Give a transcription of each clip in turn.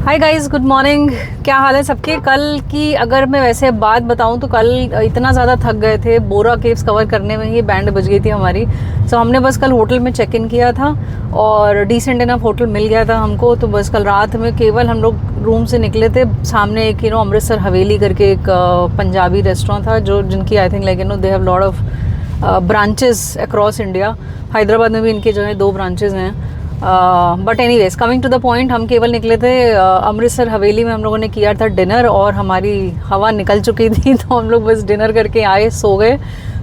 Hi guys, good morning. क्या हाल है सबके। कल की अगर मैं वैसे बात बताऊं तो कल इतना ज़्यादा थक गए थे, बोरा केव्स कवर करने में ही बैंड बज गई थी हमारी। सो हमने बस कल होटल में चेक इन किया था और डिसेंट इनफ होटल मिल गया था हमको। तो बस कल रात में केवल हम लोग रूम से निकले थे, सामने एक अमृतसर हवेली करके एक पंजाबी रेस्टोरेंट था जो जिनकी I think they have lot of branches across India. Hyderabad में भी इनके जो है 2 ब्रांचेज हैं। But anyways coming to the point, हम केवल निकले थे अमृतसर हवेली में हम लोगों ने किया था डिनर और हमारी हवा निकल चुकी थी तो हम लोग बस डिनर करके आए, सो गए।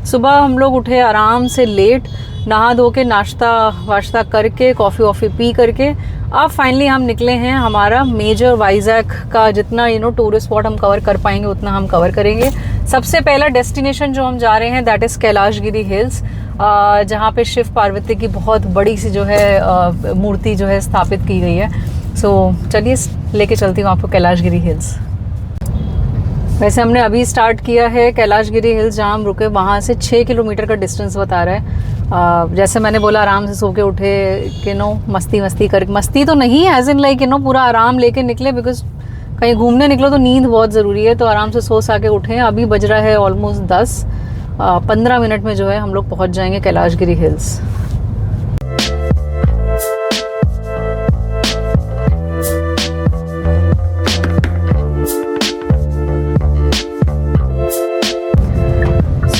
सुबह हम लोग उठे आराम से लेट, नहा धो के नाश्ता वाश्ता करके कॉफ़ी वॉफ़ी पी करके अब फाइनली हम निकले हैं। हमारा मेजर वाइजैक का जितना टूरिस्ट स्पॉट हम कवर कर पाएंगे उतना हम कवर करेंगे। सबसे पहला डेस्टिनेशन जो हम जा रहे हैं दैट इज़ कैलाशगिरी हिल्स, जहाँ पे शिव पार्वती की बहुत बड़ी सी जो है मूर्ति जो है स्थापित की गई है। सो चलिए लेके चलती हूँ आपको कैलाशगिरी हिल्स। वैसे हमने अभी स्टार्ट किया है कैलाशगिरी हिल्स, जहाँ हम रुके वहाँ से 6 किलोमीटर का डिस्टेंस बता रहा है। जैसे मैंने बोला आराम से सो के उठे मस्ती कर, मस्ती तो नहीं एज इन लाइक पूरा आराम लेके निकले, बिकॉज कहीं घूमने निकलो तो नींद बहुत ज़रूरी है। तो आराम से सो सा के उठे। अभी बज रहा है ऑलमोस्ट 10, 15 मिनट में जो है हम लोग पहुँच जाएंगे कैलाशगिरी हिल्स।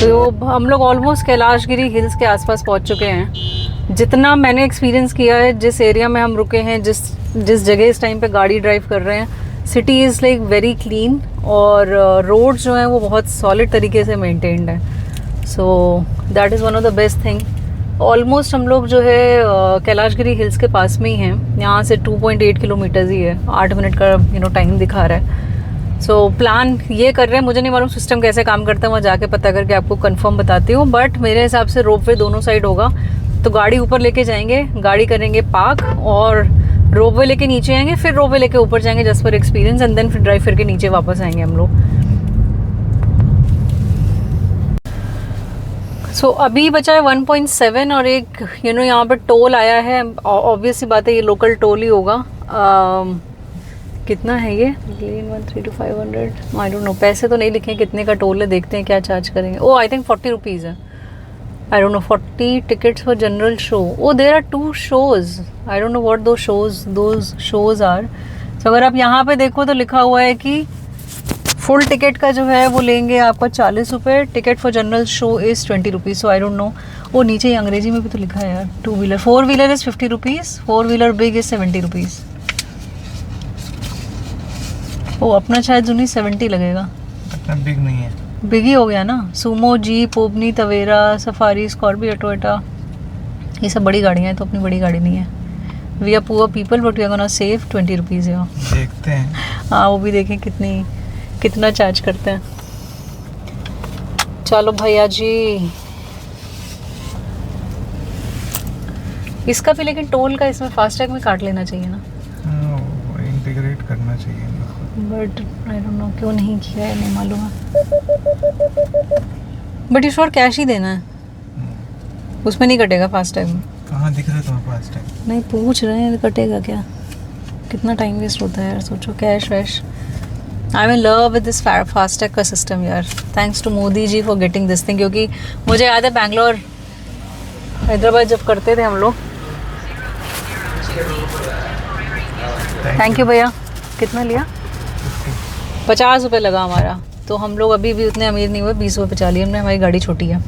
तो हम लोग ऑलमोस्ट कैलाशगिरी हिल्स के आसपास पहुंच चुके हैं। जितना मैंने एक्सपीरियंस किया है, जिस एरिया में हम रुके हैं, जिस जगह इस टाइम पे गाड़ी ड्राइव कर रहे हैं, city is like very clean और रोड जो है वो बहुत सॉलिड तरीके से मेंटेन्ड है। So that is one of the best thing. Almost हम लोग जो है कैलाशगिरी हिल्स के पास में ही हैं। यहाँ से 2.8 किलोमीटर्स ही है, 8 मिनट का टाइम दिखा रहा है। सो प्लान ये कर रहे हैं, मुझे नहीं मालूम सिस्टम कैसे काम करता है, वहाँ जाके पता करके आपको कंफर्म बताती हूँ। बट मेरे हिसाब से रोपवे दोनों साइड होगा, तो गाड़ी ऊपर लेके जाएंगे, गाड़ी करेंगे पार्क और रोपवे लेके नीचे आएंगे, फिर रोपवे लेके ऊपर जाएंगे just for experience, and then फिर ड्राइव करके नीचे वापस आएंगे हम लोग। सो अभी बचा है 1.7 और एक यहाँ पर टोल आया है। ऑब्वियस सी बात है ये लोकल टोल ही होगा। कितना है ये? लेन 132 to 500, आई डोंट नो। पैसे तो नहीं लिखे कितने का टोल है, देखते हैं क्या चार्ज करेंगे। ओ आई थिंक 40 रुपीज़ है, I don't know. 40 tickets for general show. Oh there are 2 shows, I don't know what those shows are. तो अगर आप यहाँ पे देखो तो लिखा हुआ है कि फुल टिकट का जो है वो लेंगे आपका 40 रुपये, ticket for general show is 20 rupees. So I don't no. वो नीचे ही अंग्रेजी में भी तो लिखा है यार। 2 wheeler 4 wheeler is 50 rupees, 4 wheeler big is 70 rupees. ओ अपना शायद 70 लगेगा, इतना बिग नहीं है। बिग ही हो गया ना। Sumo, jeep, omni, Tavera, safari, Scorpio, Toyota, ये सब बड़ी गाड़ियाँ हैं, तो अपनी बड़ी गाड़ी नहीं है। We are poor people but we are gonna save 20 rupees है। देखते हैं। हाँ वो भी देखें कितना चार्ज करते हैं। चलो भैया जी, इसका भी लेकिन टोल का इसमें फास्टैग में काट लेना चाहिए ना, इंटीग्रेट करना चाहिए, बट आई डोंट नो क्यों नहीं किया है, नहीं मालूम है। बट इस बार कैश ही देना है, उसमें नहीं कटेगा फास्टैग में। कहाँ दिख रहा है तुम्हें फास्टैग? नहीं पूछ रहे हैं कटेगा क्या, कितना टाइम वेस्ट होता है यार, सोचो कैश वैश। I am in love with this FASTag का सिस्टम यार। Thanks to Modi ji for getting this thing, क्योंकि मुझे याद है बैंगलोर हैदराबाद जब करते थे हम लोग। थैंक यू भैया। कितना लिया? 50 रुपये लगा हमारा। तो हम लोग अभी भी उतने अमीर नहीं हुए, 20 रुपये बचा लिए हमने, हमारी गाड़ी छोटी है।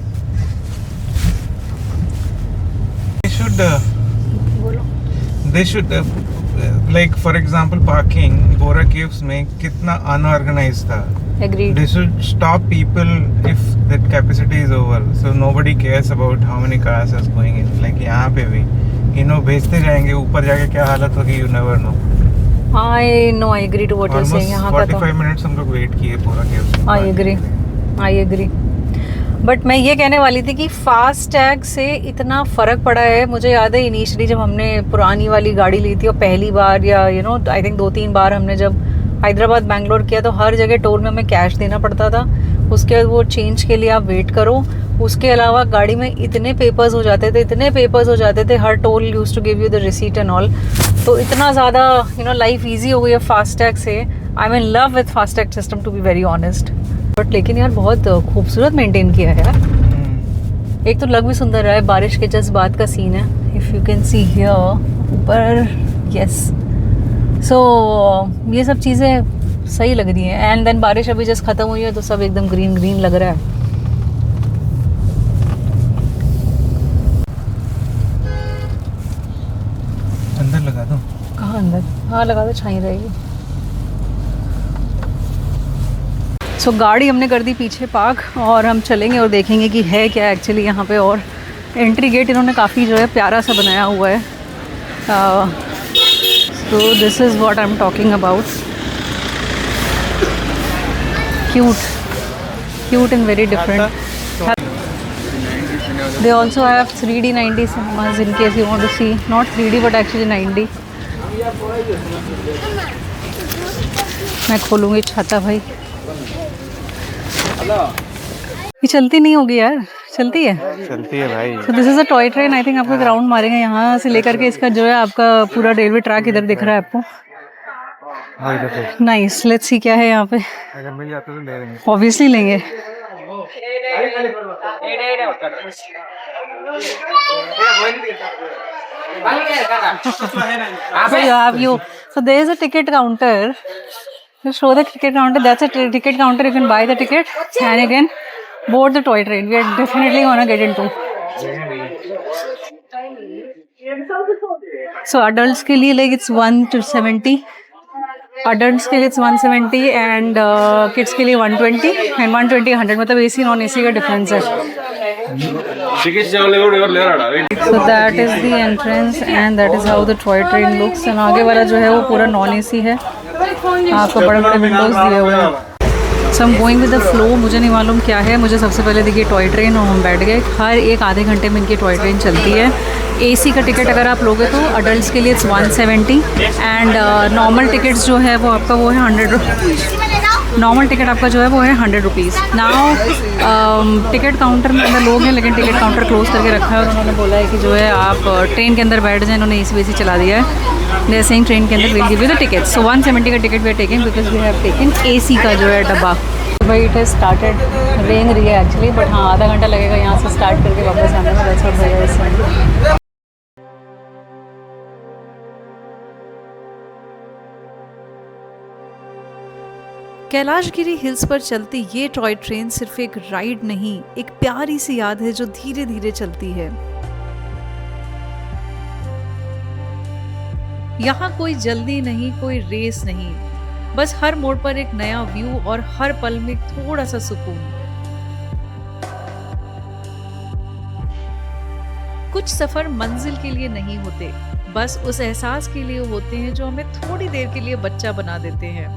They should like for example parking Bora Caves में कितना unorganized था। Agreed. They should stop people if that capacity is over, so nobody cares about how many cars are going in. Like यहाँ पे भी भेजते जाएंगे, ऊपर जाके क्या हालत होगी you never know. I know, I agree to what you're saying. यहाँ का तो 45 minutes हम लोग वेट किए Bora Caves में। I agree. बट मैं ये कहने वाली थी कि फास्टैग से इतना फ़र्क पड़ा है। मुझे याद है इनिशियली जब हमने पुरानी वाली गाड़ी ली थी और पहली बार या आई थिंक 2-3 बार हमने जब हैदराबाद बैंगलोर किया तो हर जगह टोल में हमें कैश देना पड़ता था। उसके बाद वो चेंज के लिए आप वेट करो उसके अलावा गाड़ी में इतने पेपर्स हो जाते थे, इतने पेपर्स हो जाते थे, हर toll use to give you the receipt and all. तो इतना ज़्यादा लाइफ ईजी हो गई है फास्टैग से। I am in love with FASTag system to be very honest. But लेकिन यार बहुत खूबसूरत मेंटेन किया है यार। एक तो लग भी सुंदर रहा है, बारिश के जस्ट बाद का सीन है, if you can see here ऊपर। यस, सो ये सब चीज़ें सही लग रही हैं। एंड देन बारिश अभी जस्ट ख़त्म हुई है तो सब एकदम ग्रीन ग्रीन लग रहा है। अंदर लगा दो। कहाँ अंदर? हाँ लगा दो, छाई रहेगी। सो गाड़ी हमने कर दी पीछे पार्क और हम चलेंगे और देखेंगे कि है क्या एक्चुअली यहाँ पे। और एंट्री गेट इन्होंने काफ़ी जो है प्यारा सा बनाया हुआ है। So this is what I am talking about. Cute and very different. They also have 3D 90 cinemas in case you want to see, not 3D but actually 90. मैं खोलूँगी छाता भाई। ये चलती नहीं होगी यार, चलती है? चलती है भाई। So this is a toy train. I think आपको ग्राउंड मारेंगे यहाँ से लेकर के इसका जो है आपका पूरा रेलवे ट्रैक इधर दिख रहा है आपको। नाइस, लेट्स सी क्या है यहाँ पे। अगर मिल जाता तो ले लेंगे। ऑब्वियसली लेंगे। So you have so there is a ticket counter. Just show the ticket counter. That's a ticket counter. You can buy the ticket and you can board the toy train. We are definitely gonna get into. So adults के लिए like it's 1 to 70. Adults के लिए it's 170 and kids के लिए 120 and 120 100, मतलब AC non AC का difference है। So that is the entrance and that is how the toy train looks। and आगे वाला जो है वो पूरा नॉन AC है, आपको बड़े बड़े विंडोज दिए हुए हैं। So I'm going with the flow। मुझे नहीं मालूम क्या है। मुझे सबसे पहले देखिए टॉय ट्रेन और हम बैठ गए। हर एक आधे घंटे में इनकी टॉय ट्रेन चलती है। AC का टिकट अगर आप लोगे तो अडल्ट्स के लिए 170 एंड नॉर्मल टिकट्स जो है वो आपका वो है 100। नॉर्मल टिकट आपका जो है वो है 100 रुपीज़। नाउ टिकट काउंटर में अंदर लोग हैं लेकिन टिकट काउंटर क्लोज करके रखा है और उन्होंने बोला है कि जो है आप ट्रेन के अंदर बैठ जाएँ। इन्होंने AC वेसी चला दिया है। जैसे ही ट्रेन के अंदर will give you the ticket. So 170 का ticket we are taking because we have taken AC का जो है डब्बा। भाई इट हैज़ स्टार्टेड, रेंग रही है एक्चुअली, बट हाँ आधा घंटा लगेगा यहाँ से स्टार्ट करके वापस आने में। दैट्स व्हाट भैया इज सेइंग। कैलाशगिरी हिल्स पर चलती ये टॉय ट्रेन सिर्फ एक राइड नहीं, एक प्यारी सी याद है जो धीरे धीरे चलती है। यहाँ कोई जल्दी नहीं, कोई रेस नहीं, बस हर मोड़ पर एक नया व्यू और हर पल में थोड़ा सा सुकून। कुछ सफर मंजिल के लिए नहीं होते, बस उस एहसास के लिए होते हैं जो हमें थोड़ी देर के लिए बच्चा बना देते हैं।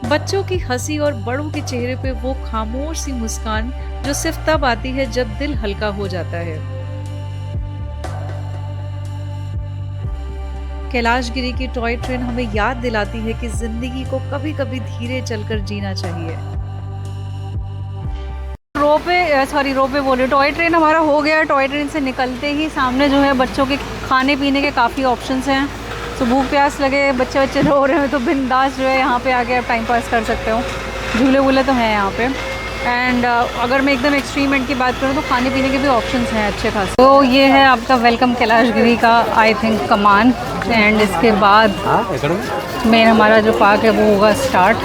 बच्चों की हंसी और बड़ों के चेहरे पे वो खामोश सी मुस्कान जो सिर्फ तब आती है जब दिल हल्का हो जाता है। कैलाशगिरी की टॉय ट्रेन हमें याद दिलाती है कि जिंदगी को कभी कभी धीरे चलकर जीना चाहिए। रोपे बोले, टॉय ट्रेन हमारा हो गया। टॉय ट्रेन से निकलते ही सामने जो है बच्चों के खाने पीने के काफ़ी ऑप्शंस हैं। तो भूख प्यास लगे, बच्चे रो रहे हो तो बिंदास जो है यहाँ पे आके आप टाइम पास कर सकते हो। झूले वूले तो हैं यहाँ पे। एंड अगर मैं एकदम एक्सट्रीम एंड की बात करूँ तो खाने पीने के भी ऑप्शंस हैं अच्छे खासे। तो ये है आपका वेलकम कैलाशगिरी का आई थिंक कमान। एंड इसके बाद मेन हमारा जो पार्क है वो होगा स्टार्ट।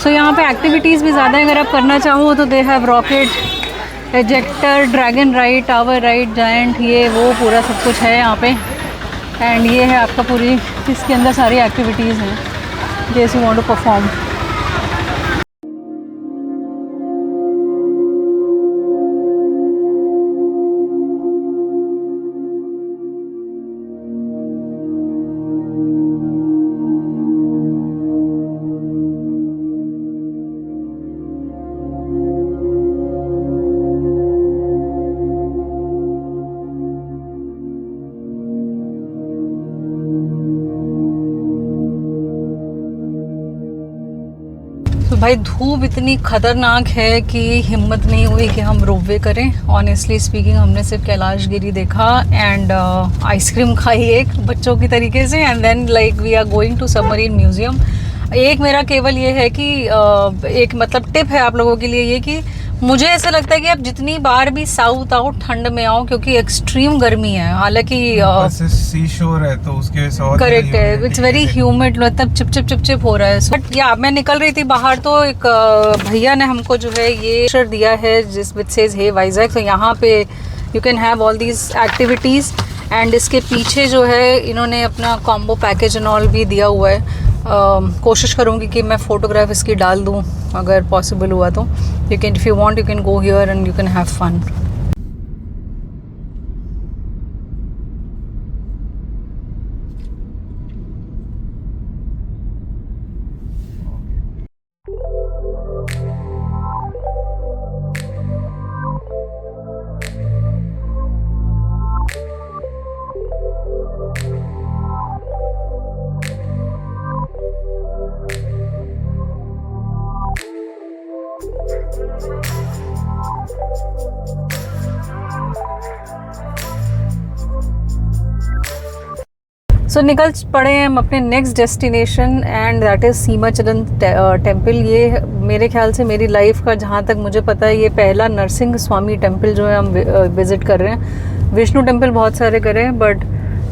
सो यहाँ पे एक्टिविटीज़ भी ज़्यादा है। अगर आप करना चाहो तो they have rocket, ejector, dragon ride, tower ride, giant, ये वो पूरा सब कुछ है यहाँ पे। एंड ये है आपका पूरी, इसके अंदर सारी एक्टिविटीज़ हैं जैसे यू वांट टू परफॉर्म। भाई धूप इतनी खतरनाक है कि हिम्मत नहीं हुई कि हम रोपवे करें। ऑनेस्टली स्पीकिंग हमने सिर्फ कैलाश गिरी देखा एंड आइसक्रीम खाई एक बच्चों की तरीके से, and then like we are going to submarine museum. एक मेरा केवल ये है कि एक मतलब टिप है आप लोगों के लिए ये कि मुझे ऐसा लगता है कि आप जितनी बार भी साउथ आओ ठंड में आओ, क्योंकि एक्सट्रीम गर्मी है। हालांकि सी शोर है तो उसके करेक्ट है, इट्स वेरी ह्यूमिड, मतलब चिप चिप चिप चिप हो रहा है। बट या मैं निकल रही थी बाहर तो एक भैया ने हमको जो है ये शर्ट दिया है जिस विच सेज हे वाइजैक। तो यहाँ पे you can have all these activities and इसके पीछे जो है इन्होंने अपना कॉम्बो पैकेज एंड ऑल भी दिया हुआ है। कोशिश करूँगी कि मैं फ़ोटोग्राफ इसकी डाल दूँ अगर पॉसिबल हुआ तो। You can if you want you can go here and you can have fun. So निकल पड़े हैं हम अपने next destination and that is Simhachalam temple. ये मेरे ख्याल से मेरी लाइफ का जहाँ तक मुझे पता है ये पहला नरसिंह स्वामी टेम्पल जो है हम विज़िट कर रहे हैं। विष्णु टेम्पल बहुत सारे करे हैं बट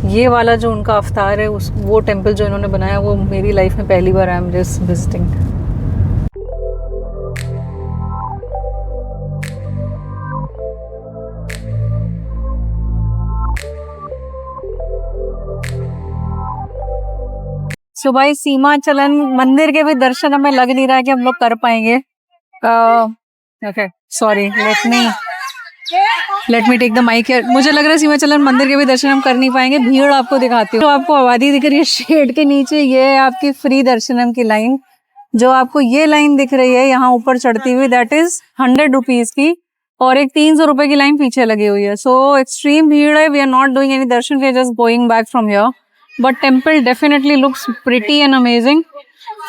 ये वाला जो उनका अवतार है उस वो टेम्पल जो इन्होंने बनाया वो मेरी लाइफ में पहली बार आई एम जस्ट विजिटिंग। सो भाई सीमाचलन मंदिर के भी दर्शन हमें लग नहीं रहा है कि हम लोग कर पाएंगे। Okay sorry, let me take the mic here. मुझे लग रहा है सीमाचलन मंदिर के भी दर्शन हम कर नहीं पाएंगे। भीड़ आपको दिखाती हूँ। तो आपको आबादी दिख रही है शेड के नीचे, ये है आपकी फ्री दर्शनम की लाइन। जो आपको ये लाइन दिख रही है यहाँ ऊपर चढ़ती हुई दैट इज 100 रुपीज की, और एक 300 रुपए की लाइन पीछे लगी हुई है। सो एक्सट्रीम भीड़ है। We are not doing any darshan, we are just going back from here. But temple definitely looks pretty and amazing.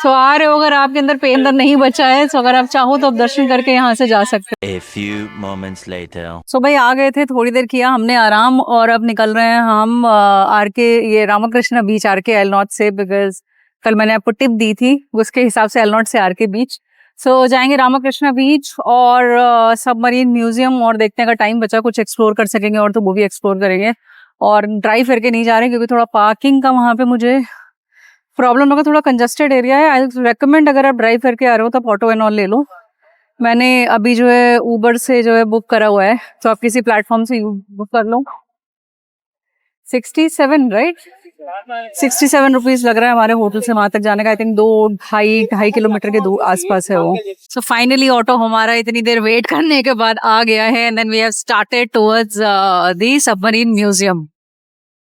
So आ रहे हो अगर आपके अंदर पे अंदर नहीं बचा है तो अगर आप चाहो तो आप दर्शन करके यहाँ से जा सकते हो। A few moments later. सो भाई आ गए थे, थोड़ी देर किया हमने आराम और अब निकल रहे हैं हम आरके ये रामकृष्ण बीच आरके एल नॉट से, बिकॉज कल मैंने आपको टिप दी थी उसके हिसाब से एल नॉट से आरके बीच। सो जाएंगे रामकृष्ण बीच और सबमरीन म्यूजियम, और देखते हैं अगर टाइम बचा कुछ एक्सप्लोर कर सकेंगे और तो वो भी एक्सप्लोर करेंगे। और ड्राइव करके नहीं जा रहे क्योंकि थोड़ा पार्किंग का वहाँ पे मुझे प्रॉब्लम होगा, थोड़ा कंजस्टेड एरिया है। आई रेकमेंड अगर आप ड्राइव करके आ रहे हो तो आप ऑटो एंड ऑल ले लो। मैंने अभी जो है ऊबर से जो है बुक करा हुआ है, तो आप किसी प्लेटफॉर्म से बुक कर लो। 67 राइट, 67 रुपीज लग रहा है हमारे होटल से वहां तक जाने का। आई थिंक 2-2.5 किलोमीटर के आसपास है वो। सो फाइनली ऑटो हमारा इतनी देर वेट करने के बाद आ गया है and then we have started towards the submarine museum.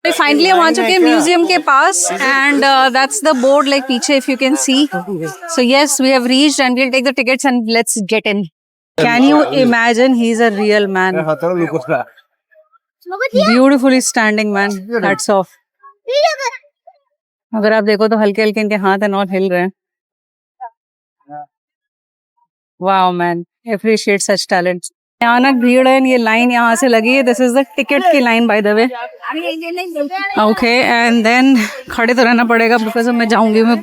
Finally हम आ चुके हैं म्यूजियम के पास and that's the board like पीछे if you can see. So yes we have reached and we will take the tickets and let's get in. Can you imagine, he is a real man, beautifully standing man, hats off. अगर आप देखो तो हल्के हल्के इनके हाथ and all हिल रहे हैं। Wow man, appreciate such talent. भयानक भीड़ है, ये लाइन यहाँ से लगी है। दिस इज द टिकट की line by the way. Okay and then खड़े तो रहना पड़ेगा बिकॉज मैं जाऊंगी, मैं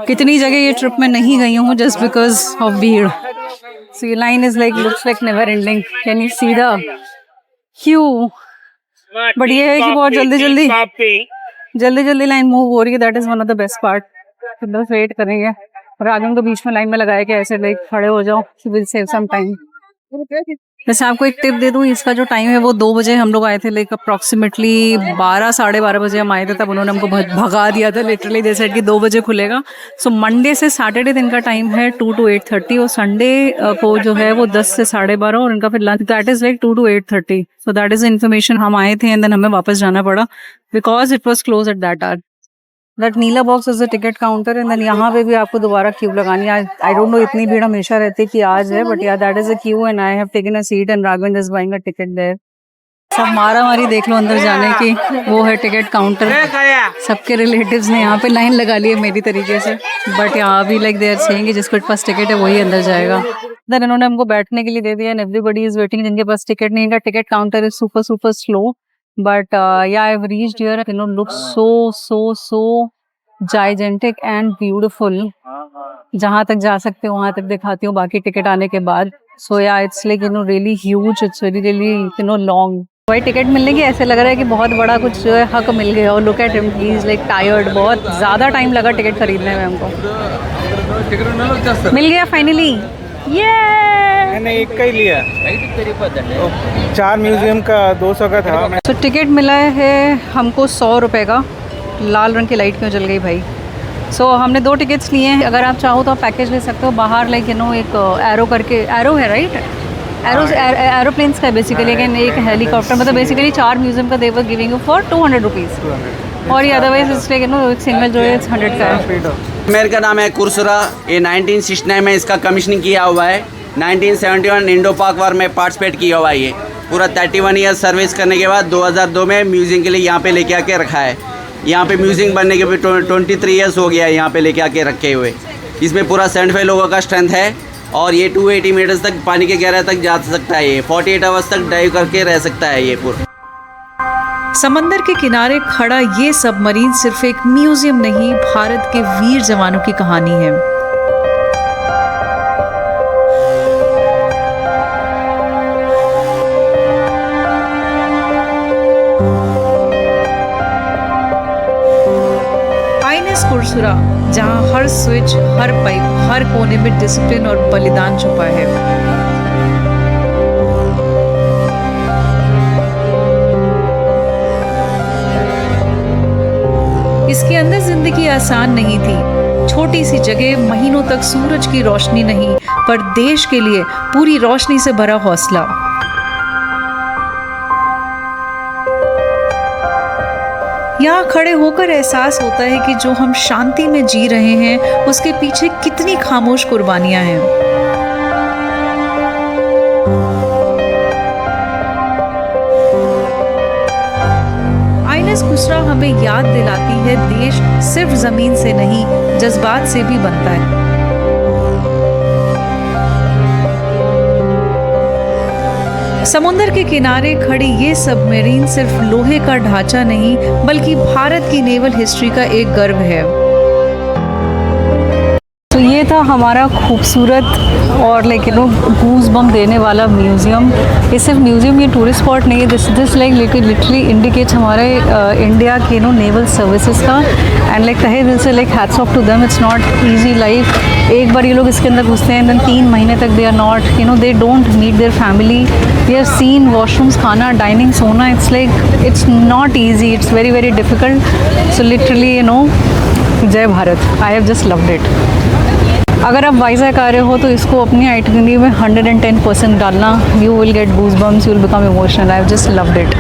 कितनी जगह ये ट्रिप में नहीं गई हूँ जस्ट बिकॉज ऑफ भीड़। सो ये line is like looks like never ending. Can you see the Q? But ये है कि बहुत जल्दी लाइन मूव हो रही है। That is one of the best part. बस वेट करेंगे और आगे तो बीच में लाइन में लगाया कि ऐसे लाइक खड़े हो जाओ, विल सेव सम टाइम। वैसे आपको एक टिप दे दूं, इसका जो टाइम है वो 2 बजे हम लोग आए थे, लाइक अप्रॉक्सीमेटली 12-12:30 बजे हम आए थे, तब उन्होंने हमको भगा दिया था लिटरली। दे सेड कि 2 बजे खुलेगा। सो मंडे से सैटरडे दिन का टाइम है 2 to 8:30 और संडे को जो है वो 10 से 12:30 और इनका फिर lunch that is like 2 to 8:30। So that is information. हम आए थे एंड देन हमें वापस जाना पड़ा because it was close at that hour. That नीला box is the ticket counter and then यहाँ पे भी आपको दोबारा क्यू लगानी है। आई डोंट नो इतनी भीड़ हमेशा रहती है कि आज है, but yeah that is a queue and I have taken a seat and Raghavendra is buying a ticket there. सब मारा मारी देख लो अंदर जाने की। वो है टिकट काउंटर, सबके रिलेटिव्स ने यहाँ पे लाइन लगा ली है मेरी तरीके से, बट यहाँ भी लाइक दे आर सेइंग जिसके पास टिकट है वही अंदर जाएगा। देन इन्होंने हमको बैठने के लिए दे दिया एंड एवरीबॉडी इज वेटिंग। जिनके पास टिकट नहीं है, ticket counter is super super slow, but yeah I have reached here, you know look so gigantic and beautiful. जहाँ तक जा सकते हो वहाँ तक दिखाती हूँ बाकी टिकट आने के बाद। सो या it's like you no really huge, it's really you know long. भाई टिकट मिलने की ऐसे लग रहा है कि बहुत बड़ा कुछ जो है हक मिल गया। और look at him, he is like tired. बहुत ज़्यादा टाइम लगा टिकट खरीदने में हमको। मिल गया फाइनली, ये मैंने एक का ही लिया, 4 म्यूजियम का 200 का था। तो टिकट मिला है हमको 100 रुपये का। लाल रंग की लाइट क्यों जल गई भाई। सो हमने 2 टिकट्स लिए हैं। अगर आप चाहो तो आप पैकेज ले सकते हो। बाहर लाइक यू नो एक एरो करके, एरो है राइट, एरोप्लेन्स का बेसिकली, अगेन एक हेलीकॉप्टर, मतलब बेसिकली 4 म्यूजियम का they were giving you for 200 rupees. और ये अदरवाइज इसलिए यू नो एक सिंगल जो है 100 का है। मेरे का नाम है कुरसुरा। ये 1969 में इसका कमीशनिंग किया हुआ है। 1971 इंडो पाक वार में पार्टिसिपेट किया हुआ है। ये पूरा 31 ईयर सर्विस करने के बाद 2002 में म्यूजियम के लिए यहाँ पे लेके आके रखा है। यहाँ पे म्यूजियम बनने के भी 23 ईयर्स हो गया है यहाँ पे लेके आके रखे हुए। इसमें पूरा 75 लोगों का स्ट्रेंथ है और ये 280 मीटर्स तक पानी के गहराई तक जा सकता है। ये 48 आवर्स तक डाइव करके रह सकता है ये पूरा। समंदर के किनारे खड़ा ये सबमरीन सिर्फ एक म्यूजियम नहीं, भारत के वीर जवानों की कहानी है। आईएनएस कुरसुरा, जहां हर स्विच, हर पाइप, हर कोने में डिसिप्लिन और बलिदान छुपा है। इसके अंदर जिंदगी आसान नहीं थी। छोटी सी जगह, महीनों तक सूरज की रोशनी नहीं, पर देश के लिए पूरी रोशनी से भरा हौसला। यहाँ खड़े होकर एहसास होता है कि जो हम शांति में जी रहे हैं उसके पीछे कितनी खामोश कुर्बानियां हैं। आईएनएस कुरसुरा हमें याद दिलाती है देश सिर्फ जमीन से नहीं, जज्बात से भी बनता है। समुद्र के किनारे खड़ी ये सबमरीन सिर्फ लोहे का ढांचा नहीं, बल्कि भारत की नेवल हिस्ट्री का एक गर्व है। तो ये था हमारा खूबसूरत और लाइक यू नो गूज बम देने वाला म्यूज़ियम। ये सिर्फ म्यूज़ियम, ये टूरिस्ट स्पॉट नहीं है। दिस लाइक लिटरली इंडिकेट्स हमारे इंडिया के नो नेवल सर्विसेज का। एंड लाइक तहे दिल से like hats off to them. It's not easy life. एक बार ये लोग इसके अंदर घुसते हैं देन 3 महीने तक they are not you know, they don't meet their family. They have seen washrooms, khana, dining, सोना। It's like it's not easy, it's very very difficult. So literally you know, Jai Bharat. I have just loved it. अगर आप वाइजैक आ रहे हो तो इसको अपनी itinerary में 110% डालना। You will get goosebumps, you will become emotional. I have just loved it.